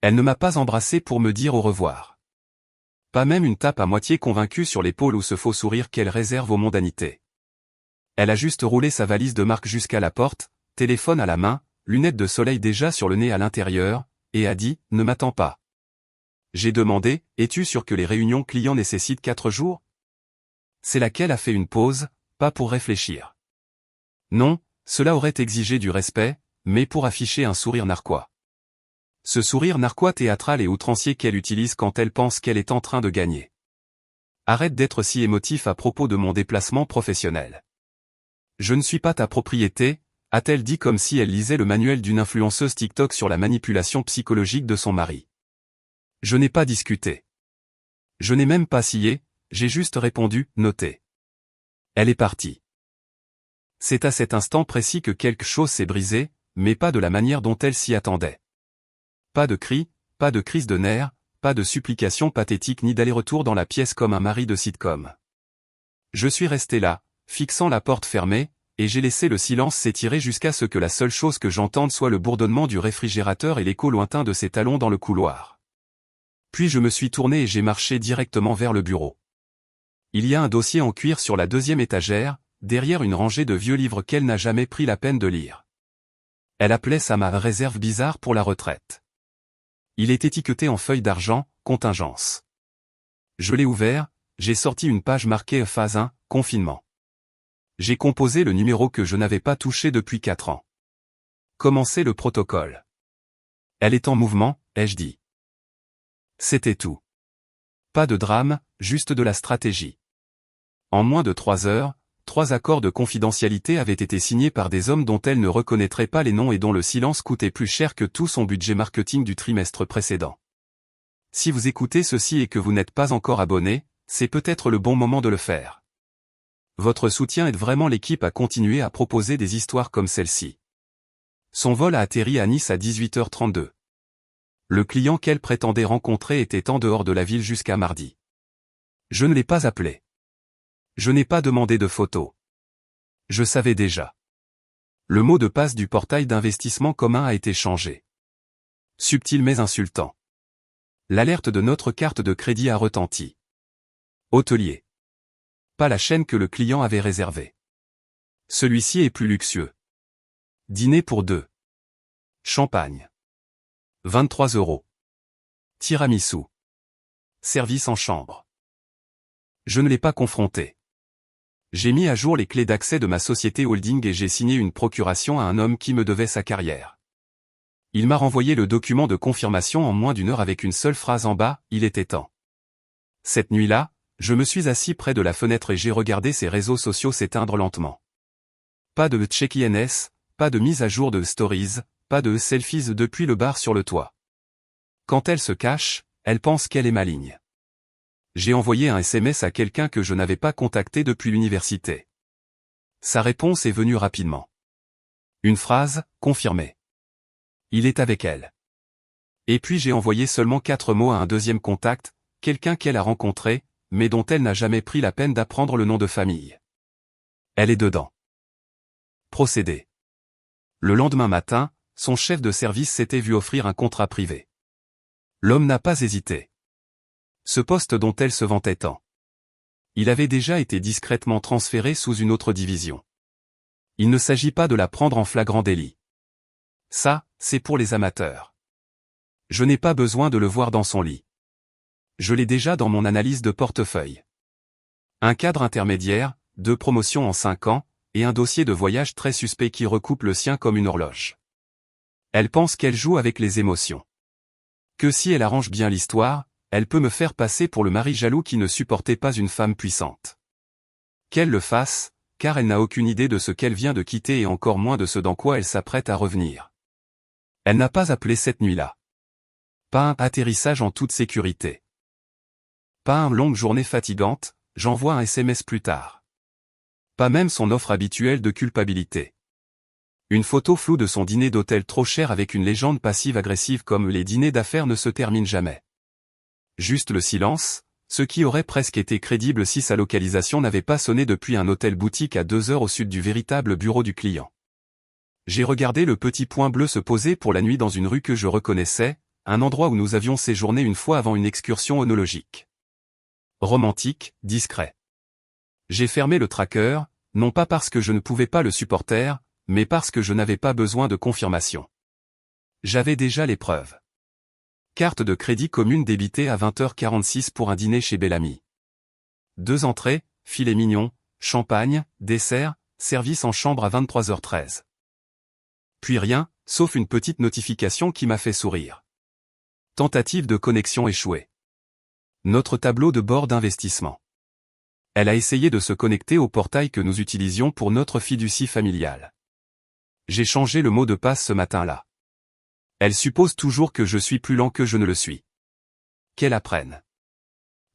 Elle ne m'a pas embrassé pour me dire au revoir. Pas même une tape à moitié convaincue sur l'épaule ou ce faux sourire qu'elle réserve aux mondanités. Elle a juste roulé sa valise de marque jusqu'à la porte, téléphone à la main, lunettes de soleil déjà sur le nez à l'intérieur, et a dit « Ne m'attends pas ». J'ai demandé « Es-tu sûr que les réunions clients nécessitent 4 jours ?» C'est laquelle a fait une pause, pas pour réfléchir. Non, cela aurait exigé du respect, mais pour afficher un sourire narquois. Ce sourire narquois théâtral et outrancier qu'elle utilise quand elle pense qu'elle est en train de gagner. Arrête d'être si émotif à propos de mon déplacement professionnel. Je ne suis pas ta propriété, a-t-elle dit comme si elle lisait le manuel d'une influenceuse TikTok sur la manipulation psychologique de son mari. Je n'ai pas discuté. Je n'ai même pas scié, j'ai juste répondu, noté. Elle est partie. C'est à cet instant précis que quelque chose s'est brisé, mais pas de la manière dont elle s'y attendait. Pas de cris, pas de crise de nerfs, pas de supplication pathétique ni d'aller-retour dans la pièce comme un mari de sitcom. Je suis resté là, fixant la porte fermée, et j'ai laissé le silence s'étirer jusqu'à ce que la seule chose que j'entende soit le bourdonnement du réfrigérateur et l'écho lointain de ses talons dans le couloir. Puis je me suis tourné et j'ai marché directement vers le bureau. Il y a un dossier en cuir sur la 2e étagère, derrière une rangée de vieux livres qu'elle n'a jamais pris la peine de lire. Elle appelait ça ma réserve bizarre pour la retraite. Il est étiqueté en feuille d'argent, contingence. Je l'ai ouvert, j'ai sorti une page marquée phase 1, confinement. J'ai composé le numéro que je n'avais pas touché depuis 4 ans. Commencer le protocole. Elle est en mouvement, ai-je dit. C'était tout. Pas de drame, juste de la stratégie. En moins de 3 heures, 3 accords de confidentialité avaient été signés par des hommes dont elle ne reconnaîtrait pas les noms et dont le silence coûtait plus cher que tout son budget marketing du trimestre précédent. Si vous écoutez ceci et que vous n'êtes pas encore abonné, c'est peut-être le bon moment de le faire. Votre soutien aide vraiment l'équipe à continuer à proposer des histoires comme celle-ci. Son vol a atterri à Nice à 18h32. Le client qu'elle prétendait rencontrer était en dehors de la ville jusqu'à mardi. Je ne l'ai pas appelé. Je n'ai pas demandé de photos. Je savais déjà. Le mot de passe du portail d'investissement commun a été changé. Subtil mais insultant. L'alerte de notre carte de crédit a retenti. Hôtelier. Pas la chaîne que le client avait réservée. Celui-ci est plus luxueux. Dîner pour 2. Champagne. 23 €. Tiramisu. Service en chambre. Je ne l'ai pas confronté. J'ai mis à jour les clés d'accès de ma société holding et j'ai signé une procuration à un homme qui me devait sa carrière. Il m'a renvoyé le document de confirmation en moins d'1 heure avec une seule phrase en bas, il était temps. Cette nuit-là, je me suis assis près de la fenêtre et j'ai regardé ses réseaux sociaux s'éteindre lentement. Pas de check-ins, pas de mise à jour de stories, pas de selfies depuis le bar sur le toit. Quand elle se cache, elle pense qu'elle est maligne. J'ai envoyé un SMS à quelqu'un que je n'avais pas contacté depuis l'université. Sa réponse est venue rapidement. Une phrase, confirmée. Il est avec elle. Et puis j'ai envoyé seulement 4 mots à un deuxième contact, quelqu'un qu'elle a rencontré, mais dont elle n'a jamais pris la peine d'apprendre le nom de famille. Elle est dedans. Procédé. Le lendemain matin, son chef de service s'était vu offrir un contrat privé. L'homme n'a pas hésité. Ce poste dont elle se vantait tant. Il avait déjà été discrètement transféré sous une autre division. Il ne s'agit pas de la prendre en flagrant délit. Ça, c'est pour les amateurs. Je n'ai pas besoin de le voir dans son lit. Je l'ai déjà dans mon analyse de portefeuille. Un cadre intermédiaire, 2 promotions en 5 ans, et un dossier de voyage très suspect qui recoupe le sien comme une horloge. Elle pense qu'elle joue avec les émotions. Que si elle arrange bien l'histoire, elle peut me faire passer pour le mari jaloux qui ne supportait pas une femme puissante. Qu'elle le fasse, car elle n'a aucune idée de ce qu'elle vient de quitter et encore moins de ce dans quoi elle s'apprête à revenir. Elle n'a pas appelé cette nuit-là. Pas un atterrissage en toute sécurité. Pas une longue journée fatigante, j'envoie un SMS plus tard. Pas même son offre habituelle de culpabilité. Une photo floue de son dîner d'hôtel trop cher avec une légende passive-agressive comme les dîners d'affaires ne se terminent jamais. Juste le silence, ce qui aurait presque été crédible si sa localisation n'avait pas sonné depuis un hôtel-boutique à 2 heures au sud du véritable bureau du client. J'ai regardé le petit point bleu se poser pour la nuit dans une rue que je reconnaissais, un endroit où nous avions séjourné une fois avant une excursion œnologique. Romantique, discret. J'ai fermé le tracker, non pas parce que je ne pouvais pas le supporter, mais parce que je n'avais pas besoin de confirmation. J'avais déjà les preuves. Carte de crédit commune débitée à 20h46 pour un dîner chez Bellamy. 2 entrées, filet mignon, champagne, dessert, service en chambre à 23h13. Puis rien, sauf une petite notification qui m'a fait sourire. Tentative de connexion échouée. Notre tableau de bord d'investissement. Elle a essayé de se connecter au portail que nous utilisions pour notre fiducie familiale. J'ai changé le mot de passe ce matin-là. Elle suppose toujours que je suis plus lent que je ne le suis. Qu'elle apprenne.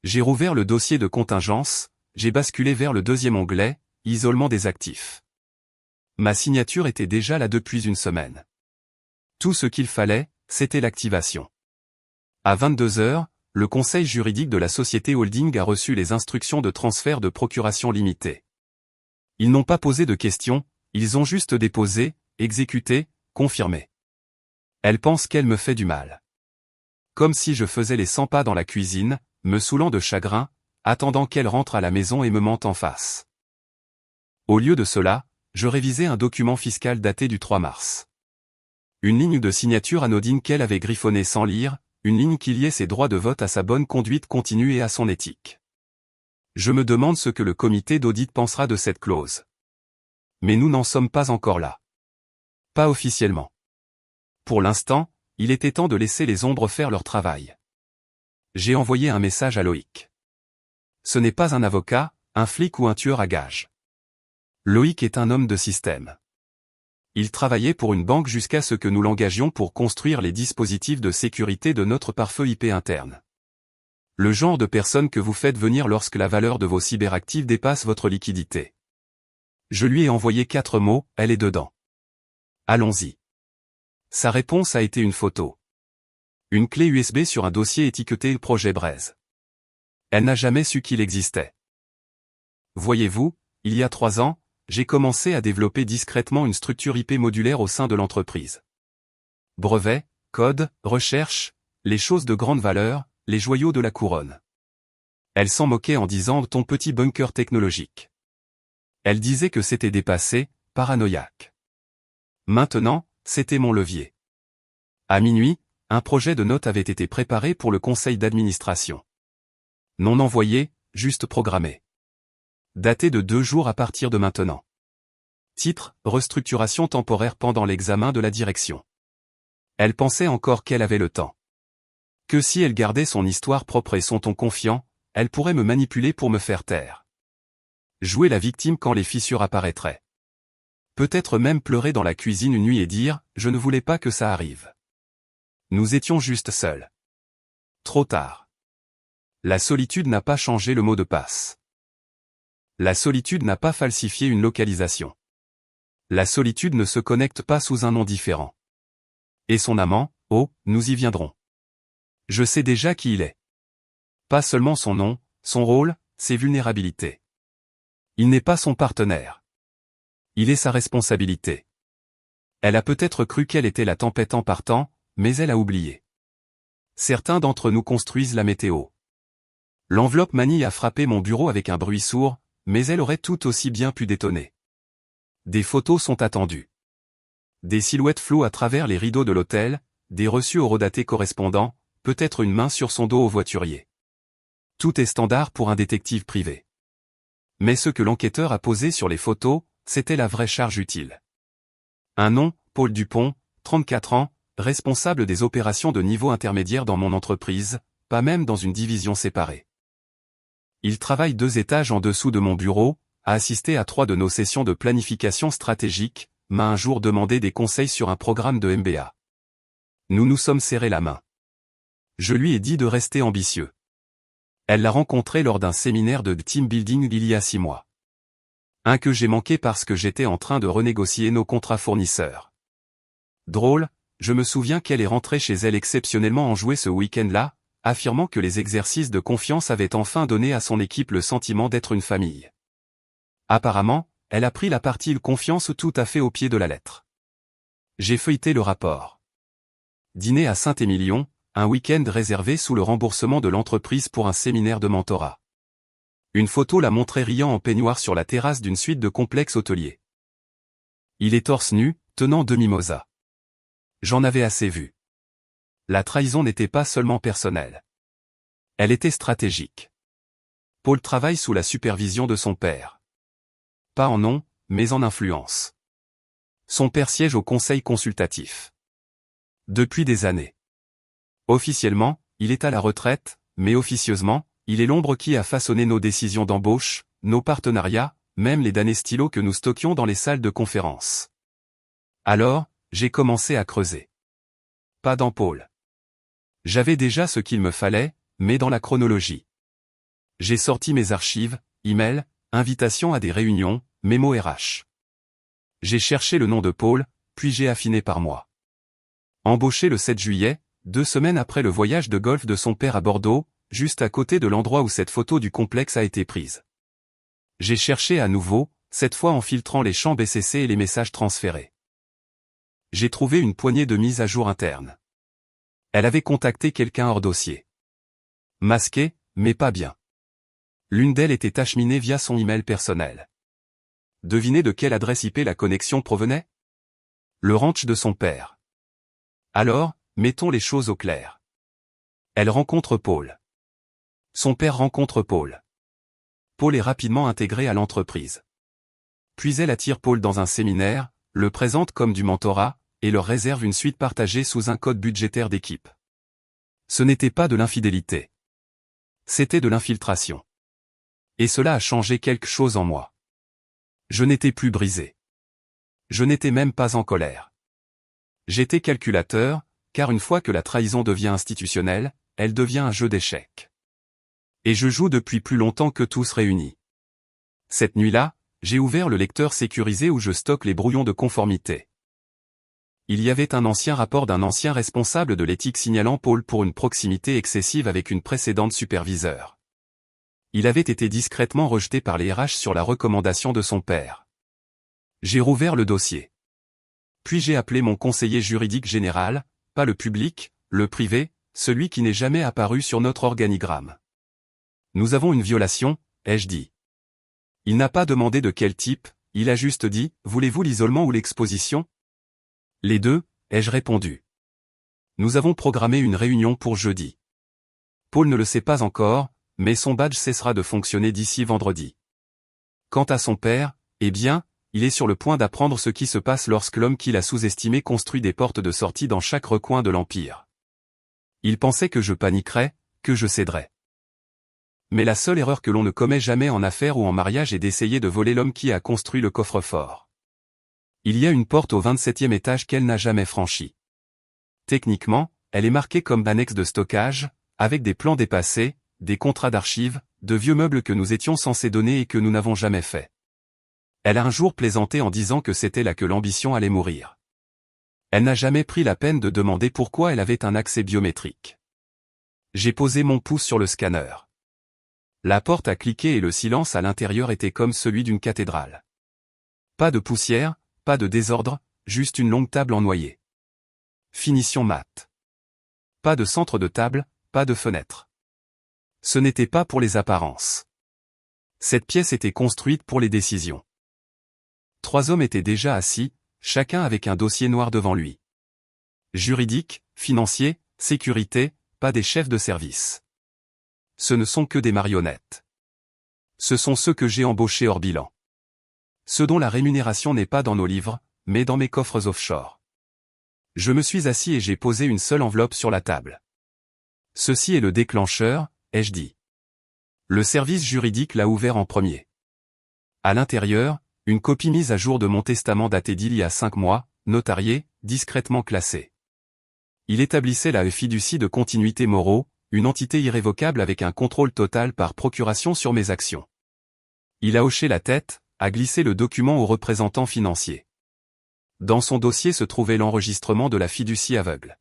J'ai rouvert le dossier de contingence, j'ai basculé vers le deuxième onglet, isolement des actifs. Ma signature était déjà là depuis une semaine. Tout ce qu'il fallait, c'était l'activation. À 22h, le conseil juridique de la société holding a reçu les instructions de transfert de procuration limitée. Ils n'ont pas posé de questions, ils ont juste déposé, exécuté, confirmé. Elle pense qu'elle me fait du mal. Comme si je faisais les 100 pas dans la cuisine, me saoulant de chagrin, attendant qu'elle rentre à la maison et me mente en face. Au lieu de cela, je révisais un document fiscal daté du 3 mars. Une ligne de signature anodine qu'elle avait griffonnée sans lire, une ligne qui liait ses droits de vote à sa bonne conduite continue et à son éthique. Je me demande ce que le comité d'audit pensera de cette clause. Mais nous n'en sommes pas encore là. Pas officiellement. Pour l'instant, il était temps de laisser les ombres faire leur travail. J'ai envoyé un message à Loïc. Ce n'est pas un avocat, un flic ou un tueur à gages. Loïc est un homme de système. Il travaillait pour une banque jusqu'à ce que nous l'engagions pour construire les dispositifs de sécurité de notre pare-feu IP interne. Le genre de personne que vous faites venir lorsque la valeur de vos cyberactifs dépasse votre liquidité. Je lui ai envoyé 4 mots, elle est dedans. Allons-y. Sa réponse a été une photo. Une clé USB sur un dossier étiqueté projet Braise. Elle n'a jamais su qu'il existait. Voyez-vous, il y a 3 ans, j'ai commencé à développer discrètement une structure IP modulaire au sein de l'entreprise. Brevets, code, recherche, les choses de grande valeur, les joyaux de la couronne. Elle s'en moquait en disant ton petit bunker technologique. Elle disait que c'était dépassé, paranoïaque. Maintenant, c'était mon levier. À minuit, un projet de note avait été préparé pour le conseil d'administration. Non envoyé, juste programmé. Daté de 2 jours à partir de maintenant. Titre, restructuration temporaire pendant l'examen de la direction. Elle pensait encore qu'elle avait le temps. Que si elle gardait son histoire propre et son ton confiant, elle pourrait me manipuler pour me faire taire. Jouer la victime quand les fissures apparaîtraient. Peut-être même pleurer dans la cuisine une nuit et dire « je ne voulais pas que ça arrive ». Nous étions juste seuls. Trop tard. La solitude n'a pas changé le mot de passe. La solitude n'a pas falsifié une localisation. La solitude ne se connecte pas sous un nom différent. Et son amant, oh, nous y viendrons. Je sais déjà qui il est. Pas seulement son nom, son rôle, ses vulnérabilités. Il n'est pas son partenaire. Il est sa responsabilité. Elle a peut-être cru qu'elle était la tempête en partant, mais elle a oublié. Certains d'entre nous construisent la météo. L'enveloppe Manille a frappé mon bureau avec un bruit sourd, mais elle aurait tout aussi bien pu détonner. Des photos sont attendues. Des silhouettes floues à travers les rideaux de l'hôtel, des reçus au rodaté correspondant, peut-être une main sur son dos au voiturier. Tout est standard pour un détective privé. Mais ce que l'enquêteur a posé sur les photos, c'était la vraie charge utile. Un nom, Paul Dupont, 34 ans, responsable des opérations de niveau intermédiaire dans mon entreprise, pas même dans une division séparée. Il travaille 2 étages en dessous de mon bureau, a assisté à 3 de nos sessions de planification stratégique, m'a un jour demandé des conseils sur un programme de MBA. Nous nous sommes serrés la main. Je lui ai dit de rester ambitieux. Elle l'a rencontré lors d'un séminaire de team building il y a 6 mois. Un que j'ai manqué parce que j'étais en train de renégocier nos contrats fournisseurs. Drôle, je me souviens qu'elle est rentrée chez elle exceptionnellement enjouée ce week-end-là, affirmant que les exercices de confiance avaient enfin donné à son équipe le sentiment d'être une famille. Apparemment, elle a pris la partie confiance tout à fait au pied de la lettre. J'ai feuilleté le rapport. Dîner à Saint-Émilion, un week-end réservé sous le remboursement de l'entreprise pour un séminaire de mentorat. Une photo la montrait riant en peignoir sur la terrasse d'une suite de complexes hôteliers. Il est torse nu, tenant deux mimosas. J'en avais assez vu. La trahison n'était pas seulement personnelle. Elle était stratégique. Paul travaille sous la supervision de son père. Pas en nom, mais en influence. Son père siège au conseil consultatif. Depuis des années. Officiellement, il est à la retraite, mais officieusement, il est l'ombre qui a façonné nos décisions d'embauche, nos partenariats, même les damnés stylos que nous stockions dans les salles de conférence. Alors, j'ai commencé à creuser. Pas dans Paul. J'avais déjà ce qu'il me fallait, mais dans la chronologie. J'ai sorti mes archives, emails, invitations à des réunions, mémos RH. J'ai cherché le nom de Paul, puis j'ai affiné par mois. Embauché le 7 juillet, 2 semaines après le voyage de golf de son père à Bordeaux, juste à côté de l'endroit où cette photo du complexe a été prise. J'ai cherché à nouveau, cette fois en filtrant les champs BCC et les messages transférés. J'ai trouvé une poignée de mises à jour internes. Elle avait contacté quelqu'un hors dossier. Masqué, mais pas bien. L'une d'elles était acheminée via son email personnel. Devinez de quelle adresse IP la connexion provenait? Le ranch de son père. Alors, mettons les choses au clair. Elle rencontre Paul. Son père rencontre Paul. Paul est rapidement intégré à l'entreprise. Puis elle attire Paul dans un séminaire, le présente comme du mentorat, et leur réserve une suite partagée sous un code budgétaire d'équipe. Ce n'était pas de l'infidélité. C'était de l'infiltration. Et cela a changé quelque chose en moi. Je n'étais plus brisé. Je n'étais même pas en colère. J'étais calculateur, car une fois que la trahison devient institutionnelle, elle devient un jeu d'échecs. Et je joue depuis plus longtemps que tous réunis. Cette nuit-là, j'ai ouvert le lecteur sécurisé où je stocke les brouillons de conformité. Il y avait un ancien rapport d'un ancien responsable de l'éthique signalant Paul pour une proximité excessive avec une précédente superviseure. Il avait été discrètement rejeté par les RH sur la recommandation de son père. J'ai rouvert le dossier. Puis j'ai appelé mon conseiller juridique général, pas le public, le privé, celui qui n'est jamais apparu sur notre organigramme. Nous avons une violation, ai-je dit. Il n'a pas demandé de quel type, il a juste dit, voulez-vous l'isolement ou l'exposition? Les deux, ai-je répondu. Nous avons programmé une réunion pour jeudi. Paul ne le sait pas encore, mais son badge cessera de fonctionner d'ici vendredi. Quant à son père, eh bien, il est sur le point d'apprendre ce qui se passe lorsque l'homme qu'il a sous-estimé construit des portes de sortie dans chaque recoin de l'Empire. Il pensait que je paniquerais, que je céderais. Mais la seule erreur que l'on ne commet jamais en affaires ou en mariage est d'essayer de voler l'homme qui a construit le coffre-fort. Il y a une porte au 27e étage qu'elle n'a jamais franchie. Techniquement, elle est marquée comme annexe de stockage, avec des plans dépassés, des contrats d'archives, de vieux meubles que nous étions censés donner et que nous n'avons jamais fait. Elle a un jour plaisanté en disant que c'était là que l'ambition allait mourir. Elle n'a jamais pris la peine de demander pourquoi elle avait un accès biométrique. J'ai posé mon pouce sur le scanner. La porte a cliqué et le silence à l'intérieur était comme celui d'une cathédrale. Pas de poussière, pas de désordre, juste une longue table en noyer. Finition mate. Pas de centre de table, pas de fenêtre. Ce n'était pas pour les apparences. Cette pièce était construite pour les décisions. 3 hommes étaient déjà assis, chacun avec un dossier noir devant lui. Juridique, financier, sécurité, pas des chefs de service. Ce ne sont que des marionnettes. Ce sont ceux que j'ai embauchés hors bilan. Ceux dont la rémunération n'est pas dans nos livres, mais dans mes coffres offshore. Je me suis assis et j'ai posé une seule enveloppe sur la table. Ceci est le déclencheur, ai-je dit. Le service juridique l'a ouvert en premier. À l'intérieur, une copie mise à jour de mon testament daté d'il y a 5 mois, notarié, discrètement classé. Il établissait la fiducie de continuité moraux, une entité irrévocable avec un contrôle total par procuration sur mes actions. Il a hoché la tête, a glissé le document au représentant financier. Dans son dossier se trouvait l'enregistrement de la fiducie aveugle.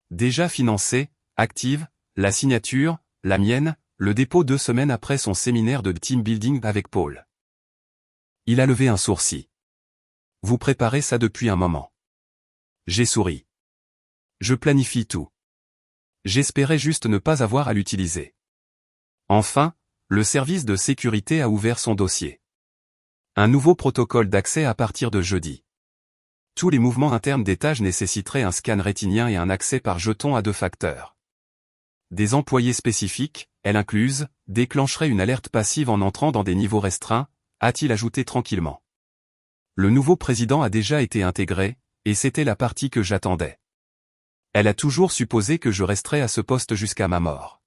Déjà financée, active, la signature, la mienne, le dépôt 2 semaines après son séminaire de team building avec Paul. Il a levé un sourcil. Vous préparez ça depuis un moment. J'ai souri. Je planifie tout. J'espérais juste ne pas avoir à l'utiliser. Enfin, le service de sécurité a ouvert son dossier. Un nouveau protocole d'accès à partir de jeudi. Tous les mouvements internes d'étage nécessiteraient un scan rétinien et un accès par jeton à 2 facteurs. Des employés spécifiques, elle incluse, déclencheraient une alerte passive en entrant dans des niveaux restreints, a-t-il ajouté tranquillement. Le nouveau président a déjà été intégré, et c'était la partie que j'attendais. Elle a toujours supposé que je resterais à ce poste jusqu'à ma mort.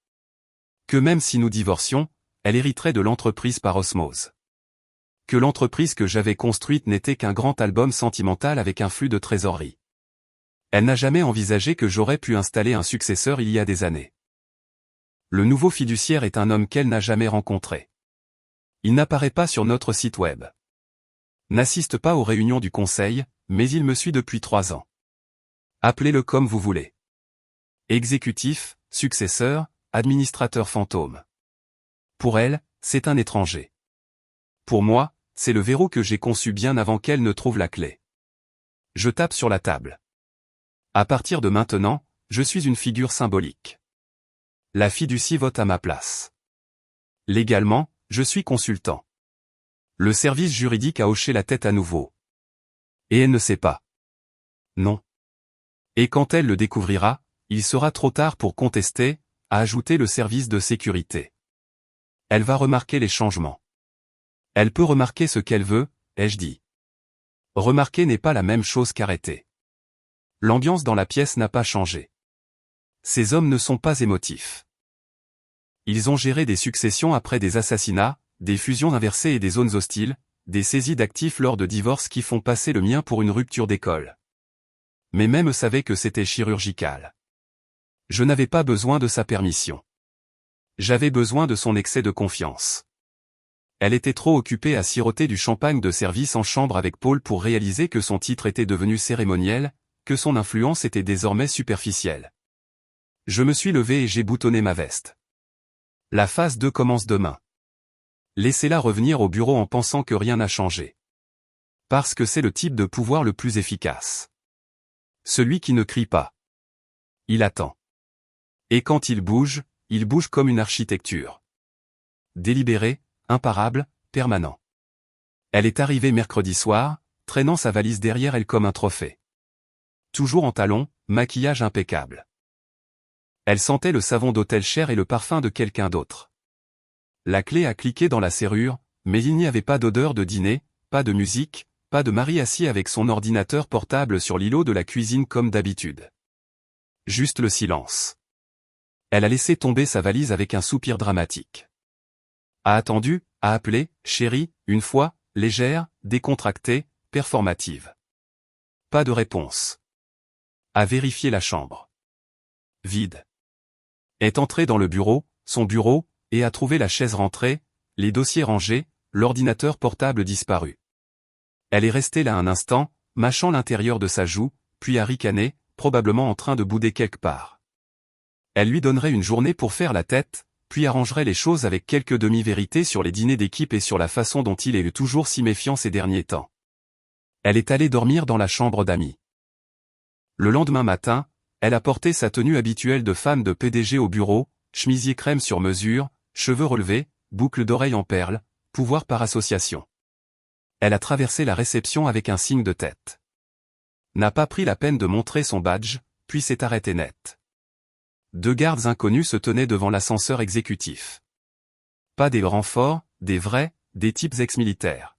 Que même si nous divorcions, elle hériterait de l'entreprise par osmose. Que l'entreprise que j'avais construite n'était qu'un grand album sentimental avec un flux de trésorerie. Elle n'a jamais envisagé que j'aurais pu installer un successeur il y a des années. Le nouveau fiduciaire est un homme qu'elle n'a jamais rencontré. Il n'apparaît pas sur notre site web. N'assiste pas aux réunions du conseil, mais il me suit depuis 3 ans. Appelez-le comme vous voulez. Exécutif, successeur, administrateur fantôme. Pour elle, c'est un étranger. Pour moi, c'est le verrou que j'ai conçu bien avant qu'elle ne trouve la clé. Je tape sur la table. À partir de maintenant, je suis une figure symbolique. La fiducie vote à ma place. Légalement, je suis consultant. Le service juridique a hoché la tête à nouveau. Et elle ne sait pas. Non. Et quand elle le découvrira, il sera trop tard pour contester, a ajouté le service de sécurité. Elle va remarquer les changements. Elle peut remarquer ce qu'elle veut, ai-je dit. Remarquer n'est pas la même chose qu'arrêter. L'ambiance dans la pièce n'a pas changé. Ces hommes ne sont pas émotifs. Ils ont géré des successions après des assassinats, des fusions inversées et des zones hostiles, des saisies d'actifs lors de divorces qui font passer le mien pour une rupture d'école. Mais même savait que c'était chirurgical. Je n'avais pas besoin de sa permission. J'avais besoin de son excès de confiance. Elle était trop occupée à siroter du champagne de service en chambre avec Paul pour réaliser que son titre était devenu cérémoniel, que son influence était désormais superficielle. Je me suis levé et j'ai boutonné ma veste. La phase 2 commence demain. Laissez-la revenir au bureau en pensant que rien n'a changé. Parce que c'est le type de pouvoir le plus efficace. Celui qui ne crie pas. Il attend. Et quand il bouge comme une architecture. Délibéré, imparable, permanent. Elle est arrivée mercredi soir, traînant sa valise derrière elle comme un trophée. Toujours en talons, maquillage impeccable. Elle sentait le savon d'hôtel cher et le parfum de quelqu'un d'autre. La clé a cliqué dans la serrure, mais il n'y avait pas d'odeur de dîner, pas de musique, pas de mari assis avec son ordinateur portable sur l'îlot de la cuisine comme d'habitude. Juste le silence. Elle a laissé tomber sa valise avec un soupir dramatique. A attendu, a appelé, chérie, une fois, légère, décontractée, performative. Pas de réponse. A vérifié la chambre. Vide. Est entrée dans le bureau, son bureau, et a trouvé la chaise rentrée, les dossiers rangés, l'ordinateur portable disparu. Elle est restée là un instant, mâchant l'intérieur de sa joue, puis a ricané, probablement en train de bouder quelque part. Elle lui donnerait une journée pour faire la tête, puis arrangerait les choses avec quelques demi-vérités sur les dîners d'équipe et sur la façon dont il est toujours si méfiant ces derniers temps. Elle est allée dormir dans la chambre d'amis. Le lendemain matin, elle a porté sa tenue habituelle de femme de PDG au bureau, chemisier crème sur mesure, cheveux relevés, boucles d'oreilles en perles, pouvoir par association. Elle a traversé la réception avec un signe de tête. N'a pas pris la peine de montrer son badge, puis s'est arrêtée net. 2 gardes inconnus se tenaient devant l'ascenseur exécutif. Pas des renforts, des vrais, des types ex-militaires.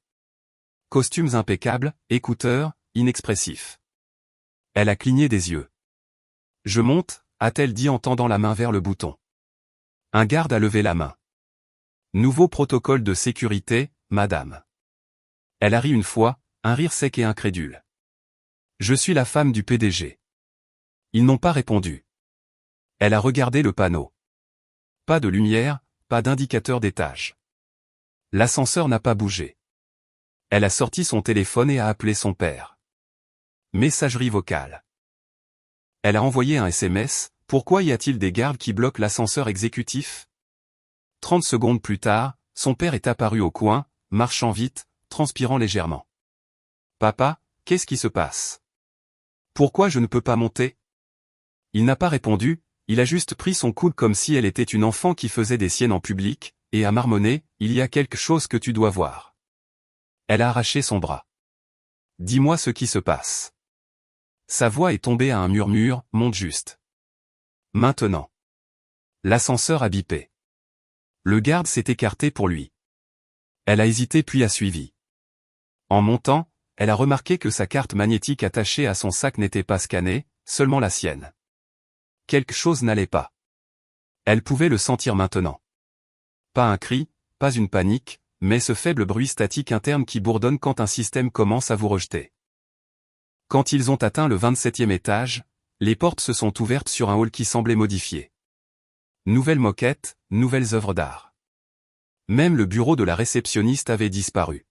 Costumes impeccables, écouteurs, inexpressifs. Elle a cligné des yeux. Je monte, a-t-elle dit en tendant la main vers le bouton. Un garde a levé la main. Nouveau protocole de sécurité, madame. Elle a ri une fois, un rire sec et incrédule. Je suis la femme du PDG. Ils n'ont pas répondu. Elle a regardé le panneau. Pas de lumière, pas d'indicateur d'étage. L'ascenseur n'a pas bougé. Elle a sorti son téléphone et a appelé son père. Messagerie vocale. Elle a envoyé un SMS, pourquoi y a-t-il des gardes qui bloquent l'ascenseur exécutif? 30 secondes plus tard, son père est apparu au coin, marchant vite, transpirant légèrement. Papa, qu'est-ce qui se passe? Pourquoi je ne peux pas monter? Il n'a pas répondu, Il a juste pris son coude comme si elle était une enfant qui faisait des siennes en public, et a marmonné, il y a quelque chose que tu dois voir. Elle a arraché son bras. Dis-moi ce qui se passe. Sa voix est tombée à un murmure, monte juste. Maintenant. L'ascenseur a bipé. Le garde s'est écarté pour lui. Elle a hésité puis a suivi. En montant, elle a remarqué que sa carte magnétique attachée à son sac n'était pas scannée, seulement la sienne. Quelque chose n'allait pas. Elle pouvait le sentir maintenant. Pas un cri, pas une panique, mais ce faible bruit statique interne qui bourdonne quand un système commence à vous rejeter. Quand ils ont atteint le 27e étage, les portes se sont ouvertes sur un hall qui semblait modifié. Nouvelles moquettes, nouvelles œuvres d'art. Même le bureau de la réceptionniste avait disparu.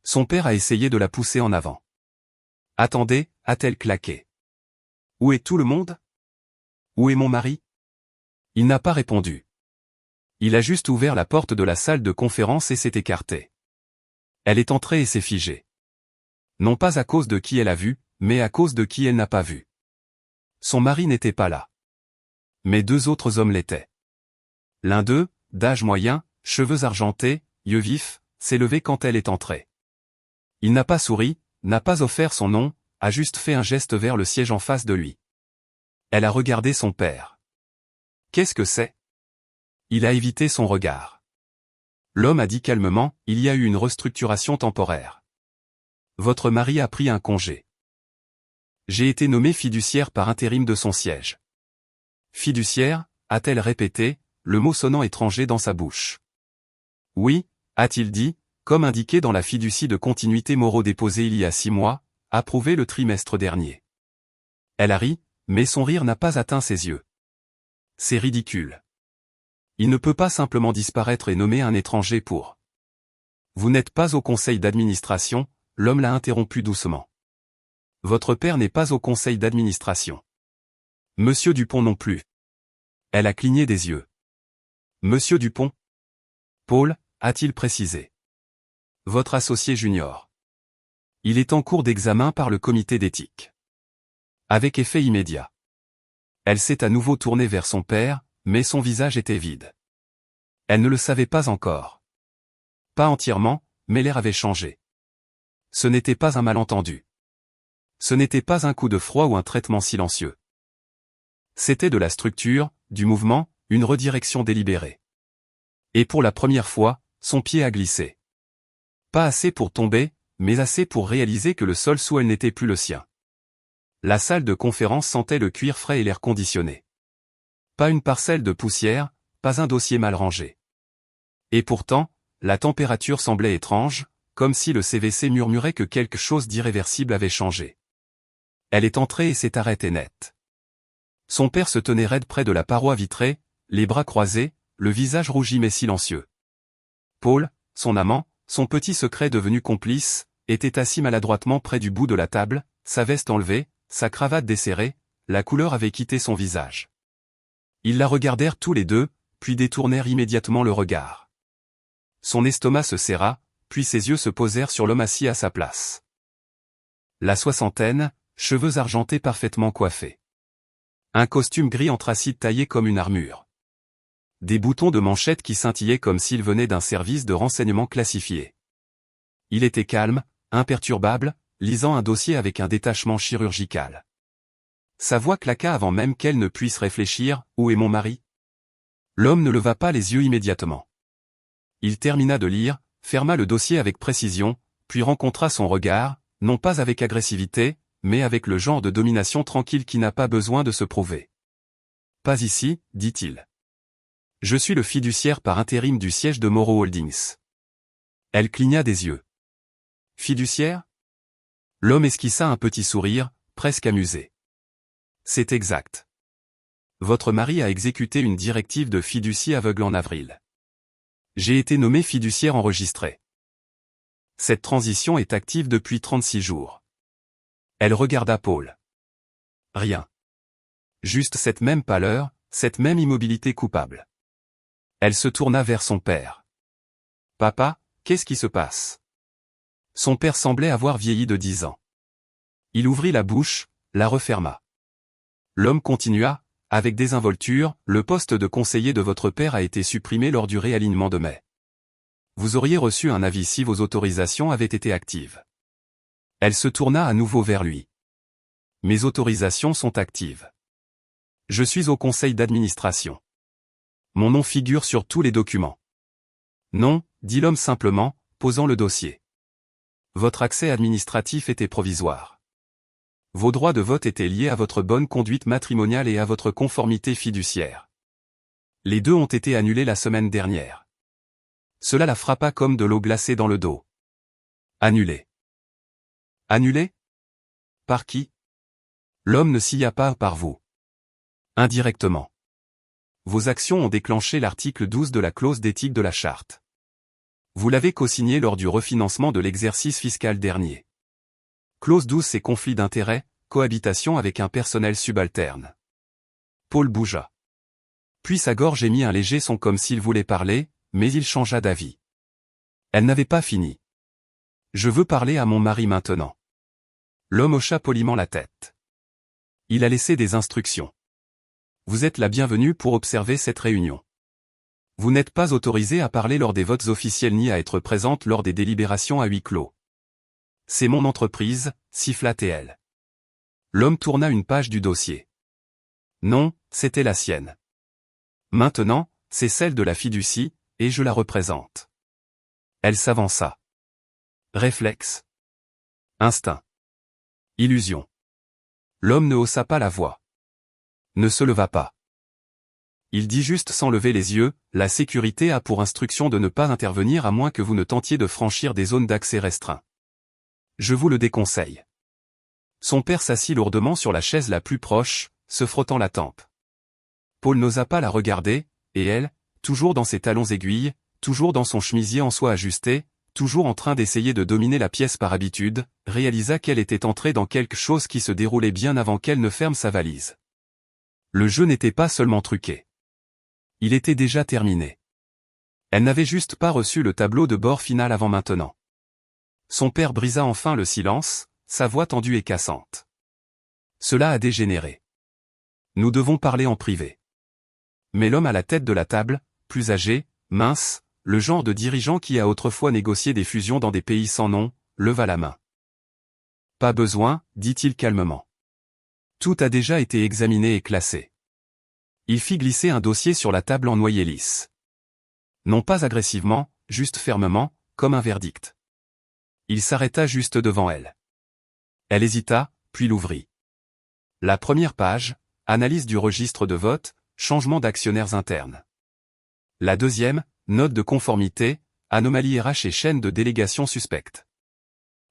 Son père a essayé de la pousser en avant. « Attendez » a-t-elle claqué. « Où est tout le monde ? Où est mon mari ?» Il n'a pas répondu. Il a juste ouvert la porte de la salle de conférence et s'est écarté. Elle est entrée et s'est figée. Non pas à cause de qui elle a vu, mais à cause de qui elle n'a pas vu. Son mari n'était pas là. Mais deux autres hommes l'étaient. L'un d'eux, d'âge moyen, cheveux argentés, yeux vifs, s'est levé quand elle est entrée. Il n'a pas souri, n'a pas offert son nom, a juste fait un geste vers le siège en face de lui. Elle a regardé son père. Qu'est-ce que c'est ? Il a évité son regard. L'homme a dit calmement, il y a eu une restructuration temporaire. Votre mari a pris un congé. J'ai été nommé fiduciaire par intérim de son siège. Fiduciaire, a-t-elle répété, le mot sonnant étranger dans sa bouche. Oui, a-t-il dit, comme indiqué dans la fiducie de continuité Moreau déposée il y a 6 mois, approuvée le trimestre dernier. Elle a ri, mais son rire n'a pas atteint ses yeux. C'est ridicule. Il ne peut pas simplement disparaître et nommer un étranger pour. Vous n'êtes pas au conseil d'administration, l'homme l'a interrompu doucement. Votre père n'est pas au conseil d'administration. Monsieur Dupont non plus. Elle a cligné des yeux. Monsieur Dupont ? Paul, a-t-il précisé. Votre associé junior. Il est en cours d'examen par le comité d'éthique. Avec effet immédiat. Elle s'est à nouveau tournée vers son père, mais son visage était vide. Elle ne le savait pas encore. Pas entièrement, mais l'air avait changé. Ce n'était pas un malentendu. Ce n'était pas un coup de froid ou un traitement silencieux. C'était de la structure, du mouvement, une redirection délibérée. Et pour la première fois, son pied a glissé. Pas assez pour tomber, mais assez pour réaliser que le sol sous elle n'était plus le sien. La salle de conférence sentait le cuir frais et l'air conditionné. Pas une parcelle de poussière, pas un dossier mal rangé. Et pourtant, la température semblait étrange, comme si le CVC murmurait que quelque chose d'irréversible avait changé. Elle est entrée et s'est arrêtée net. Son père se tenait raide près de la paroi vitrée, les bras croisés, le visage rougi mais silencieux. Paul, son amant, son petit secret devenu complice, était assis maladroitement près du bout de la table, sa veste enlevée, sa cravate desserrée, la couleur avait quitté son visage. Ils la regardèrent tous les deux, puis détournèrent immédiatement le regard. Son estomac se serra, puis ses yeux se posèrent sur l'homme assis à sa place. La soixantaine, cheveux argentés parfaitement coiffés. Un costume gris anthracite taillé comme une armure. Des boutons de manchette qui scintillaient comme s'ils venaient d'un service de renseignement classifié. Il était calme, imperturbable, lisant un dossier avec un détachement chirurgical. Sa voix claqua avant même qu'elle ne puisse réfléchir, « Où est mon mari ?» L'homme ne leva pas les yeux immédiatement. Il termina de lire, ferma le dossier avec précision, puis rencontra son regard, non pas avec agressivité, mais avec le genre de domination tranquille qui n'a pas besoin de se prouver. « Pas ici, dit-il. Je suis le fiduciaire par intérim du siège de Moreau Holdings. » Elle cligna des yeux. « Fiduciaire ?» L'homme esquissa un petit sourire, presque amusé. « C'est exact. Votre mari a exécuté une directive de fiducie aveugle en avril. J'ai été nommé fiduciaire enregistré. Cette transition est active depuis 36 jours. » Elle regarda Paul. Rien. Juste cette même pâleur, cette même immobilité coupable. Elle se tourna vers son père. « Papa, qu'est-ce qui se passe ?» Son père semblait avoir vieilli de 10 ans. Il ouvrit la bouche, la referma. L'homme continua, avec désinvolture, le poste de conseiller de votre père a été supprimé lors du réalignement de mai. Vous auriez reçu un avis si vos autorisations avaient été actives. Elle se tourna à nouveau vers lui. Mes autorisations sont actives. Je suis au conseil d'administration. Mon nom figure sur tous les documents. Non, dit l'homme simplement, posant le dossier. Votre accès administratif était provisoire. Vos droits de vote étaient liés à votre bonne conduite matrimoniale et à votre conformité fiduciaire. Les deux ont été annulés la semaine dernière. Cela la frappa comme de l'eau glacée dans le dos. Annulé. Annulé? Par qui? L'homme ne scia pas par vous. Indirectement. Vos actions ont déclenché l'article 12 de la clause d'éthique de la charte. Vous l'avez co-signé lors du refinancement de l'exercice fiscal dernier. Clause 12 c'est conflit d'intérêts, cohabitation avec un personnel subalterne. Paul bougea. Puis sa gorge émit un léger son comme s'il voulait parler, mais il changea d'avis. Elle n'avait pas fini. Je veux parler à mon mari maintenant. L'homme hocha poliment la tête. Il a laissé des instructions. Vous êtes la bienvenue pour observer cette réunion. Vous n'êtes pas autorisé à parler lors des votes officiels ni à être présente lors des délibérations à huis clos. C'est mon entreprise, siffla-t-elle. L'homme tourna une page du dossier. Non, c'était la sienne. Maintenant, c'est celle de la fiducie, et je la représente. Elle s'avança. Réflexe. Instinct. Illusion. L'homme ne haussa pas la voix. Ne se leva pas. Il dit juste sans lever les yeux, la sécurité a pour instruction de ne pas intervenir à moins que vous ne tentiez de franchir des zones d'accès restreints. Je vous le déconseille. Son père s'assit lourdement sur la chaise la plus proche, se frottant la tempe. Paul n'osa pas la regarder, et elle, toujours dans ses talons aiguilles, toujours dans son chemisier en soie ajusté, toujours en train d'essayer de dominer la pièce par habitude, réalisa qu'elle était entrée dans quelque chose qui se déroulait bien avant qu'elle ne ferme sa valise. Le jeu n'était pas seulement truqué. Il était déjà terminé. Elle n'avait juste pas reçu le tableau de bord final avant maintenant. Son père brisa enfin le silence, sa voix tendue et cassante. Cela a dégénéré. Nous devons parler en privé. Mais l'homme à la tête de la table, plus âgé, mince, le genre de dirigeant qui a autrefois négocié des fusions dans des pays sans nom, leva la main. Pas besoin, dit-il calmement. Tout a déjà été examiné et classé. Il fit glisser un dossier sur la table en noyer lisse. Non pas agressivement, juste fermement, comme un verdict. Il s'arrêta juste devant elle. Elle hésita, puis l'ouvrit. La première page, analyse du registre de vote, changement d'actionnaires internes. La deuxième, note de conformité, anomalie RH et chaîne de délégation suspecte.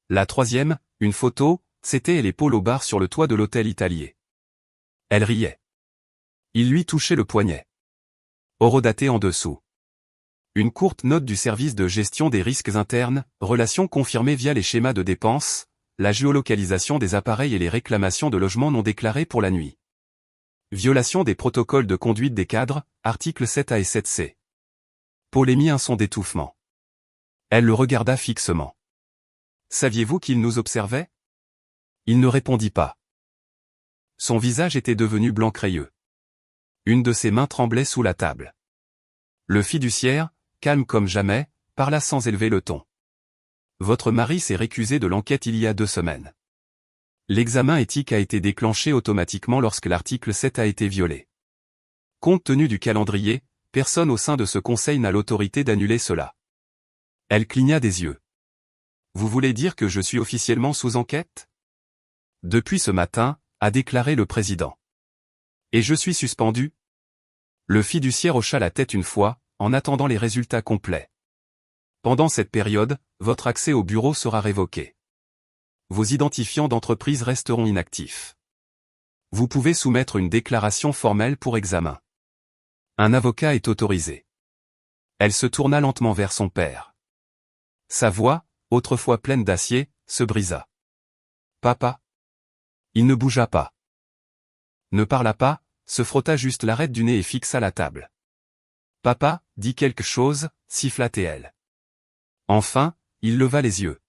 La troisième, une photo, c'était elle et Paul au bar sur le toit de l'hôtel Italier. Elle riait. Il lui touchait le poignet. Horodaté en dessous. Une courte note du service de gestion des risques internes, relations confirmées via les schémas de dépenses, la géolocalisation des appareils et les réclamations de logements non déclarés pour la nuit. Violation des protocoles de conduite des cadres, articles 7A et 7C. Paul émit un son d'étouffement. Elle le regarda fixement. Saviez-vous qu'il nous observait? Il ne répondit pas. Son visage était devenu blanc crayeux. Une de ses mains tremblait sous la table. Le fiduciaire, calme comme jamais, parla sans élever le ton. Votre mari s'est récusé de l'enquête il y a 2 semaines. L'examen éthique a été déclenché automatiquement lorsque l'article 7 a été violé. Compte tenu du calendrier, personne au sein de ce conseil n'a l'autorité d'annuler cela. Elle cligna des yeux. Vous voulez dire que je suis officiellement sous enquête? Depuis ce matin, a déclaré le président. Et je suis suspendu? Le fiduciaire hocha la tête une fois, en attendant les résultats complets. Pendant cette période, votre accès au bureau sera révoqué. Vos identifiants d'entreprise resteront inactifs. Vous pouvez soumettre une déclaration formelle pour examen. Un avocat est autorisé. Elle se tourna lentement vers son père. Sa voix, autrefois pleine d'acier, se brisa. Papa? Il ne bougea pas. Ne parla pas, se frotta juste l'arête du nez et fixa la table. Papa, dit quelque chose, siffla-t-elle. Enfin, il leva les yeux.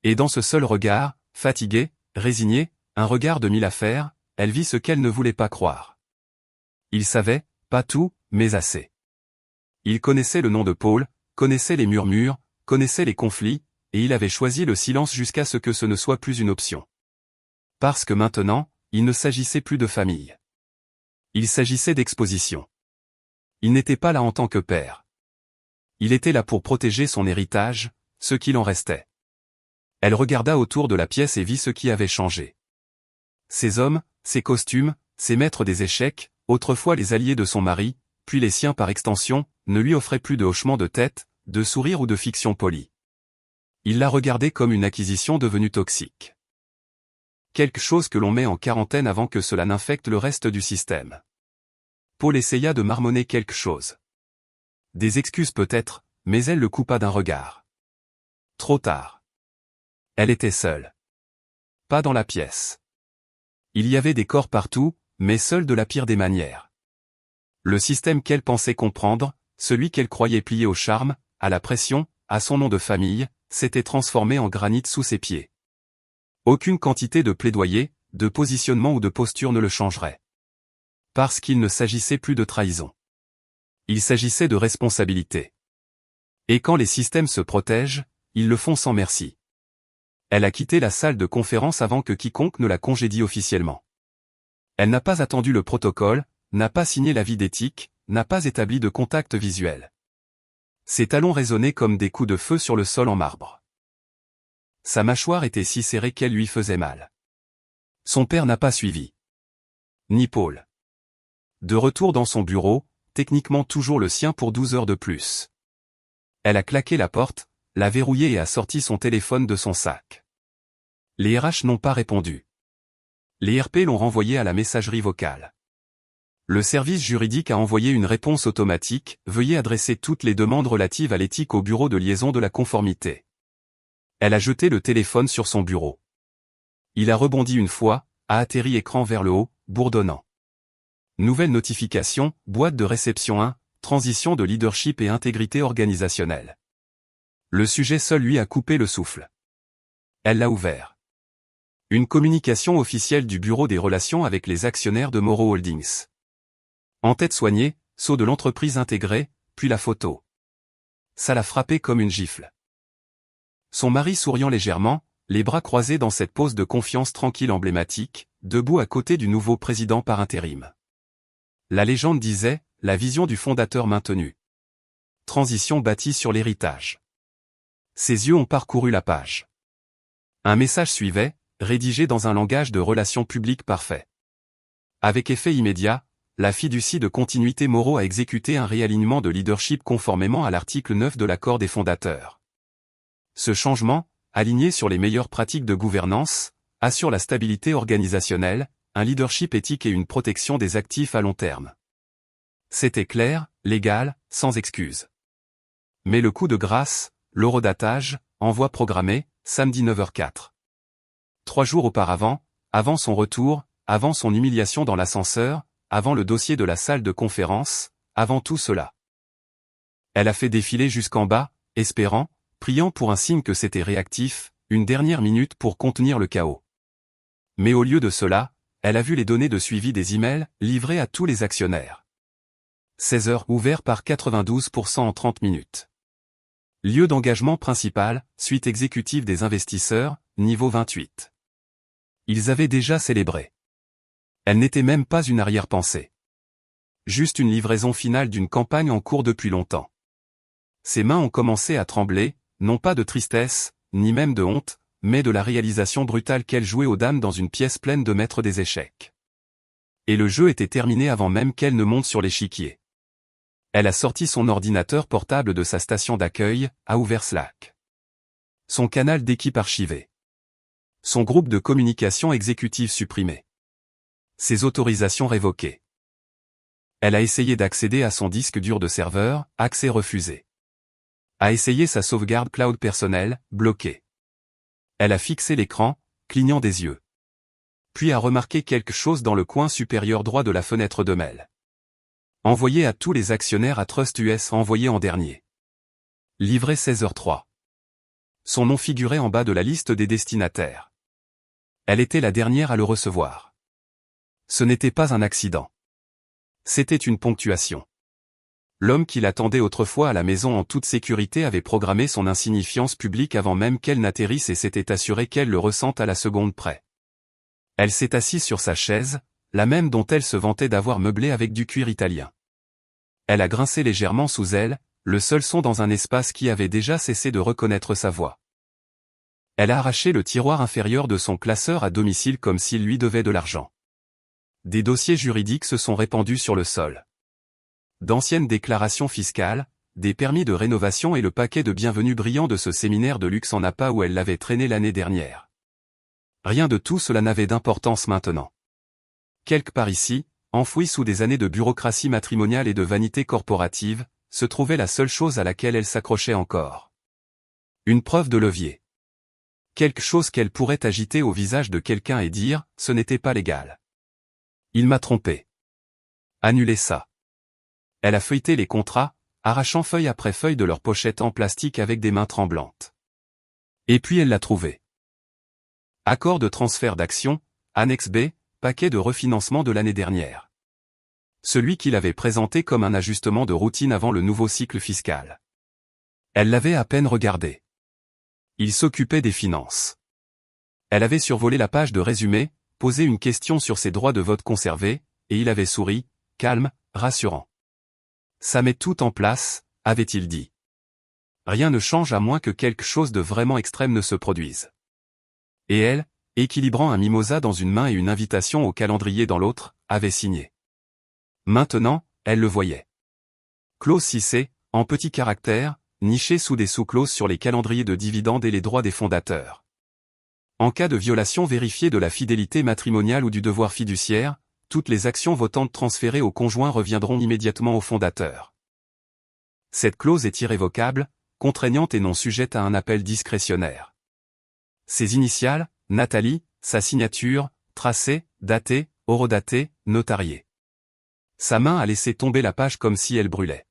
Et dans ce seul regard, fatigué, résigné, un regard de mille affaires, elle vit ce qu'elle ne voulait pas croire. Il savait, pas tout, mais assez. Il connaissait le nom de Paul, connaissait les murmures, connaissait les conflits, et il avait choisi le silence jusqu'à ce que ce ne soit plus une option. Parce que maintenant, il ne s'agissait plus de famille. Il s'agissait d'exposition. Il n'était pas là en tant que père. Il était là pour protéger son héritage, ce qu'il en restait. Elle regarda autour de la pièce et vit ce qui avait changé. Ses hommes, ses costumes, ses maîtres des échecs, autrefois les alliés de son mari, puis les siens par extension, ne lui offraient plus de hochements de tête, de sourire ou de fiction polie. Il la regardait comme une acquisition devenue toxique. Quelque chose que l'on met en quarantaine avant que cela n'infecte le reste du système. Paul essaya de marmonner quelque chose. Des excuses peut-être, mais elle le coupa d'un regard. Trop tard. Elle était seule. Pas dans la pièce. Il y avait des corps partout, mais seul de la pire des manières. Le système qu'elle pensait comprendre, celui qu'elle croyait plié au charme, à la pression, à son nom de famille, s'était transformé en granit sous ses pieds. Aucune quantité de plaidoyer, de positionnement ou de posture ne le changerait. Parce qu'il ne s'agissait plus de trahison. Il s'agissait de responsabilité. Et quand les systèmes se protègent, ils le font sans merci. Elle a quitté la salle de conférence avant que quiconque ne la congédie officiellement. Elle n'a pas attendu le protocole, n'a pas signé l'avis d'éthique, n'a pas établi de contact visuel. Ses talons résonnaient comme des coups de feu sur le sol en marbre. Sa mâchoire était si serrée qu'elle lui faisait mal. Son père n'a pas suivi. Ni Paul. De retour dans son bureau, techniquement toujours le sien pour 12 heures de plus. Elle a claqué la porte, l'a verrouillée et a sorti son téléphone de son sac. Les RH n'ont pas répondu. Les RP l'ont renvoyé à la messagerie vocale. Le service juridique a envoyé une réponse automatique, veuillez adresser toutes les demandes relatives à l'éthique au bureau de liaison de la conformité. Elle a jeté le téléphone sur son bureau. Il a rebondi une fois, a atterri écran vers le haut, bourdonnant. Nouvelle notification, boîte de réception 1, transition de leadership et intégrité organisationnelle. Le sujet seul lui a coupé le souffle. Elle l'a ouvert. Une communication officielle du Bureau des relations avec les actionnaires de Moreau Holdings. En tête soignée, saut de l'entreprise intégrée, puis la photo. Ça l'a frappé comme une gifle. Son mari souriant légèrement, les bras croisés dans cette pose de confiance tranquille emblématique, debout à côté du nouveau président par intérim. La légende disait, la vision du fondateur maintenue. Transition bâtie sur l'héritage. Ses yeux ont parcouru la page. Un message suivait, rédigé dans un langage de relations publiques parfait. Avec effet immédiat, la fiducie de continuité Moreau a exécuté un réalignement de leadership conformément à l'article 9 de l'accord des fondateurs. Ce changement, aligné sur les meilleures pratiques de gouvernance, assure la stabilité organisationnelle, un leadership éthique et une protection des actifs à long terme. C'était clair, légal, sans excuse. Mais le coup de grâce, l'horodatage, envoi programmé, samedi 9h04. 3 jours auparavant, avant son retour, avant son humiliation dans l'ascenseur, avant le dossier de la salle de conférence, avant tout cela. Elle a fait défiler jusqu'en bas, espérant, priant pour un signe que c'était réactif, une dernière minute pour contenir le chaos. Mais au lieu de cela, elle a vu les données de suivi des emails, livrés à tous les actionnaires. 16 heures ouvert par 92% en 30 minutes. Lieu d'engagement principal, suite exécutive des investisseurs, niveau 28. Ils avaient déjà célébré. Elle n'était même pas une arrière-pensée. Juste une livraison finale d'une campagne en cours depuis longtemps. Ses mains ont commencé à trembler, non pas de tristesse, ni même de honte, mais de la réalisation brutale qu'elle jouait aux dames dans une pièce pleine de maîtres des échecs. Et le jeu était terminé avant même qu'elle ne monte sur l'échiquier. Elle a sorti son ordinateur portable de sa station d'accueil, a ouvert Slack. Son canal d'équipe archivé. Son groupe de communication exécutive supprimé. Ses autorisations révoquées. Elle a essayé d'accéder à son disque dur de serveur, accès refusé. A essayé sa sauvegarde cloud personnelle, bloquée. Elle a fixé l'écran, clignant des yeux. Puis a remarqué quelque chose dans le coin supérieur droit de la fenêtre de mail. Envoyé à tous les actionnaires à Trust US envoyé en dernier. Livré 16h03. Son nom figurait en bas de la liste des destinataires. Elle était la dernière à le recevoir. Ce n'était pas un accident. C'était une ponctuation. L'homme qui l'attendait autrefois à la maison en toute sécurité avait programmé son insignifiance publique avant même qu'elle n'atterrisse et s'était assuré qu'elle le ressente à la seconde près. Elle s'est assise sur sa chaise, la même dont elle se vantait d'avoir meublé avec du cuir italien. Elle a grincé légèrement sous elle, le seul son dans un espace qui avait déjà cessé de reconnaître sa voix. Elle a arraché le tiroir inférieur de son classeur à domicile comme s'il lui devait de l'argent. Des dossiers juridiques se sont répandus sur le sol. D'anciennes déclarations fiscales, des permis de rénovation et le paquet de bienvenue brillant de ce séminaire de luxe en appât où elle l'avait traîné l'année dernière. Rien de tout cela n'avait d'importance maintenant. Quelque part ici, enfouie sous des années de bureaucratie matrimoniale et de vanité corporative, se trouvait la seule chose à laquelle elle s'accrochait encore. Une preuve de levier. Quelque chose qu'elle pourrait agiter au visage de quelqu'un et dire, ce n'était pas légal. Il m'a trompé. Annulez ça. Elle a feuilleté les contrats, arrachant feuille après feuille de leurs pochettes en plastique avec des mains tremblantes. Et puis elle l'a trouvé. Accord de transfert d'actions, annexe B, paquet de refinancement de l'année dernière. Celui qu'il avait présenté comme un ajustement de routine avant le nouveau cycle fiscal. Elle l'avait à peine regardé. Il s'occupait des finances. Elle avait survolé la page de résumé, posé une question sur ses droits de vote conservés, et il avait souri, calme, rassurant. Ça met tout en place, avait-il dit. Rien ne change à moins que quelque chose de vraiment extrême ne se produise. Et elle, équilibrant un mimosa dans une main et une invitation au calendrier dans l'autre, avait signé. Maintenant, elle le voyait. Clause 6C, en petits caractères, nichée sous des sous-clauses sur les calendriers de dividendes et les droits des fondateurs. En cas de violation vérifiée de la fidélité matrimoniale ou du devoir fiduciaire, toutes les actions votantes transférées au conjoint reviendront immédiatement au fondateur. Cette clause est irrévocable, contraignante et non sujette à un appel discrétionnaire. Ses initiales, Nathalie, sa signature, tracée, datée, horodatée, notariée. Sa main a laissé tomber la page comme si elle brûlait.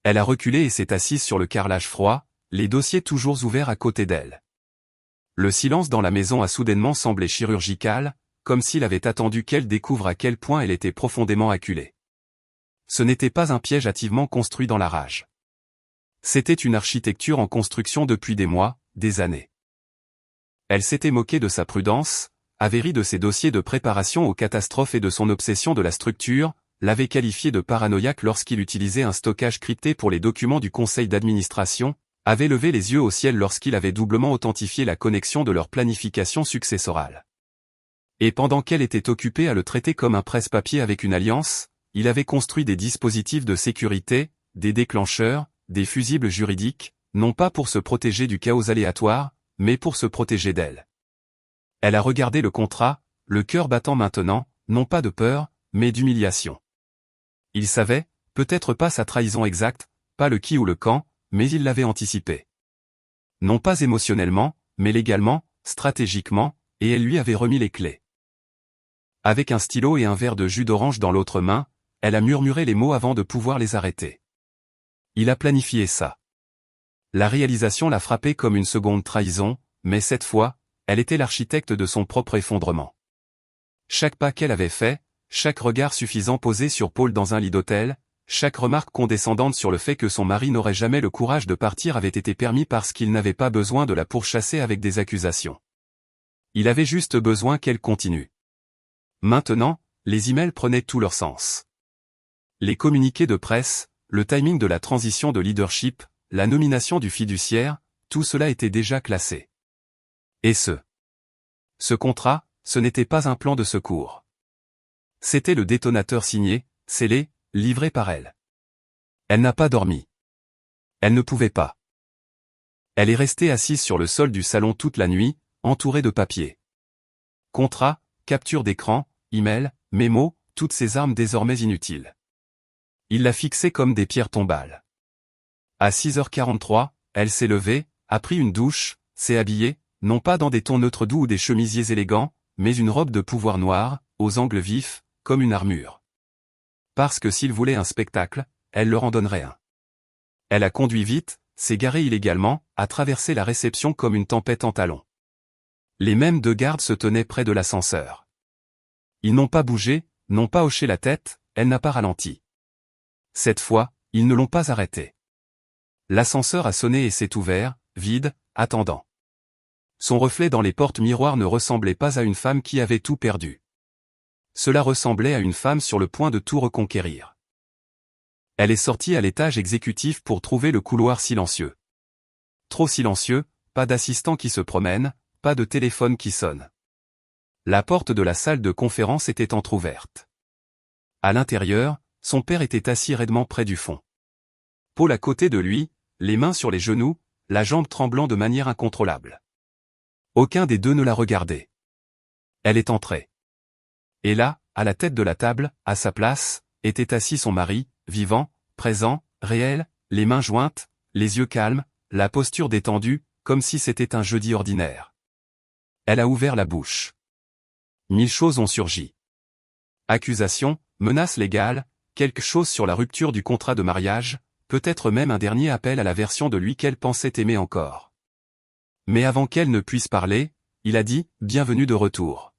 Elle a reculé et s'est assise sur le carrelage froid, les dossiers toujours ouverts à côté d'elle. Le silence dans la maison a soudainement semblé chirurgical, comme s'il avait attendu qu'elle découvre à quel point elle était profondément acculée. Ce n'était pas un piège hâtivement construit dans la rage. C'était une architecture en construction depuis des mois, des années. Elle s'était moquée de sa prudence, avait ri de ses dossiers de préparation aux catastrophes et de son obsession de la structure, l'avait qualifié de paranoïaque lorsqu'il utilisait un stockage crypté pour les documents du conseil d'administration, avait levé les yeux au ciel lorsqu'il avait doublement authentifié la connexion de leur planification successorale. Et pendant qu'elle était occupée à le traiter comme un presse-papier avec une alliance, il avait construit des dispositifs de sécurité, des déclencheurs, des fusibles juridiques, non pas pour se protéger du chaos aléatoire, mais pour se protéger d'elle. Elle a regardé le contrat, le cœur battant maintenant, non pas de peur, mais d'humiliation. Il savait, peut-être pas sa trahison exacte, pas le qui ou le quand, mais il l'avait anticipé. Non pas émotionnellement, mais légalement, stratégiquement, et elle lui avait remis les clés. Avec un stylo et un verre de jus d'orange dans l'autre main, elle a murmuré les mots avant de pouvoir les arrêter. Il a planifié ça. La réalisation l'a frappé comme une seconde trahison, mais cette fois, elle était l'architecte de son propre effondrement. Chaque pas qu'elle avait fait, chaque regard suffisant posé sur Paul dans un lit d'hôtel, chaque remarque condescendante sur le fait que son mari n'aurait jamais le courage de partir avait été permis parce qu'il n'avait pas besoin de la pourchasser avec des accusations. Il avait juste besoin qu'elle continue. Maintenant, les emails prenaient tout leur sens. Les communiqués de presse, le timing de la transition de leadership, la nomination du fiduciaire, tout cela était déjà classé. Et ce contrat, ce n'était pas un plan de secours. C'était le détonateur signé, scellé, livré par elle. Elle n'a pas dormi. Elle ne pouvait pas. Elle est restée assise sur le sol du salon toute la nuit, entourée de papiers. Contrat, capture d'écran, email, mémo, toutes ces armes désormais inutiles. Il l'a fixée comme des pierres tombales. À 6h43, elle s'est levée, a pris une douche, s'est habillée, non pas dans des tons neutres doux ou des chemisiers élégants, mais une robe de pouvoir noire, aux angles vifs, comme une armure. Parce que s'il voulait un spectacle, elle leur en donnerait un. Elle a conduit vite, s'est garée illégalement, a traversé la réception comme une tempête en talons. Les mêmes deux gardes se tenaient près de l'ascenseur. Ils n'ont pas bougé, n'ont pas hoché la tête, elle n'a pas ralenti. Cette fois, ils ne l'ont pas arrêtée. L'ascenseur a sonné et s'est ouvert, vide, attendant. Son reflet dans les portes miroirs ne ressemblait pas à une femme qui avait tout perdu. Cela ressemblait à une femme sur le point de tout reconquérir. Elle est sortie à l'étage exécutif pour trouver le couloir silencieux. Trop silencieux, pas d'assistant qui se promène, pas de téléphone qui sonne. La porte de la salle de conférence était entr'ouverte. À l'intérieur, son père était assis raidement près du fond. Paul à côté de lui, les mains sur les genoux, la jambe tremblant de manière incontrôlable. Aucun des deux ne la regardait. Elle est entrée. Et là, à la tête de la table, à sa place, était assis son mari, vivant, présent, réel, les mains jointes, les yeux calmes, la posture détendue, comme si c'était un jeudi ordinaire. Elle a ouvert la bouche. 1000 choses ont surgi. Accusations, menaces légales, quelque chose sur la rupture du contrat de mariage, peut-être même un dernier appel à la version de lui qu'elle pensait aimer encore. Mais avant qu'elle ne puisse parler, il a dit « Bienvenue de retour ».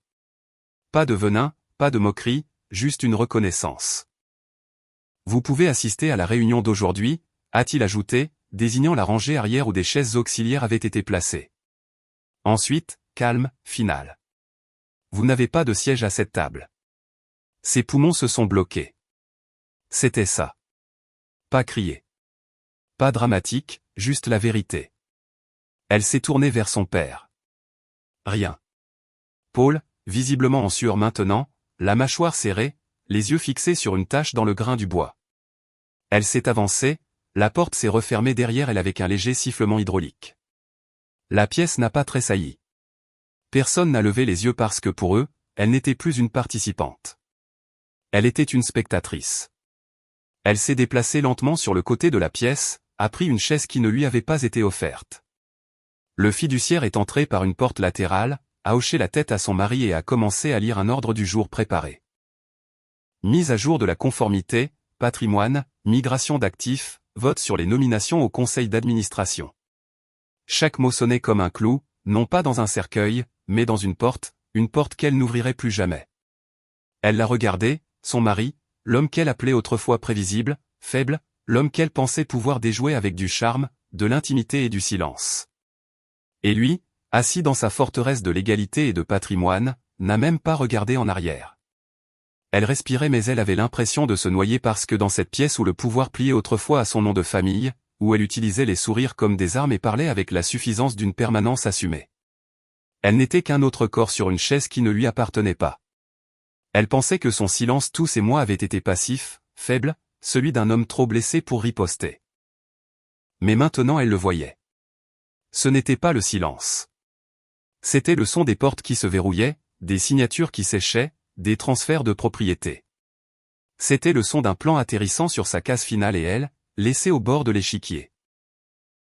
Pas de venin, pas de moquerie, juste une reconnaissance. Vous pouvez assister à la réunion d'aujourd'hui, a-t-il ajouté, désignant la rangée arrière où des chaises auxiliaires avaient été placées. Ensuite, calme, final. Vous n'avez pas de siège à cette table. Ses poumons se sont bloqués. C'était ça. Pas crier. Pas dramatique, juste la vérité. Elle s'est tournée vers son père. Rien. Paul, visiblement en sueur maintenant, la mâchoire serrée, les yeux fixés sur une tache dans le grain du bois. Elle s'est avancée, la porte s'est refermée derrière elle avec un léger sifflement hydraulique. La pièce n'a pas tressailli. Personne n'a levé les yeux parce que pour eux, elle n'était plus une participante. Elle était une spectatrice. Elle s'est déplacée lentement sur le côté de la pièce, a pris une chaise qui ne lui avait pas été offerte. Le fiduciaire est entré par une porte latérale, a hoché la tête à son mari et a commencé à lire un ordre du jour préparé. Mise à jour de la conformité, patrimoine, migration d'actifs, vote sur les nominations au conseil d'administration. Chaque mot sonnait comme un clou, non pas dans un cercueil, mais dans une porte qu'elle n'ouvrirait plus jamais. Elle l'a regardé, son mari, l'homme qu'elle appelait autrefois prévisible, faible, l'homme qu'elle pensait pouvoir déjouer avec du charme, de l'intimité et du silence. Et lui, assis dans sa forteresse de l'égalité et de patrimoine, n'a même pas regardé en arrière. Elle respirait mais elle avait l'impression de se noyer parce que dans cette pièce où le pouvoir pliait autrefois à son nom de famille, où elle utilisait les sourires comme des armes et parlait avec la suffisance d'une permanence assumée. Elle n'était qu'un autre corps sur une chaise qui ne lui appartenait pas. Elle pensait que son silence tous ces mois avait été passif, faible, celui d'un homme trop blessé pour riposter. Mais maintenant elle le voyait. Ce n'était pas le silence. C'était le son des portes qui se verrouillaient, des signatures qui séchaient, des transferts de propriété. C'était le son d'un plan atterrissant sur sa case finale et elle, laissée au bord de l'échiquier.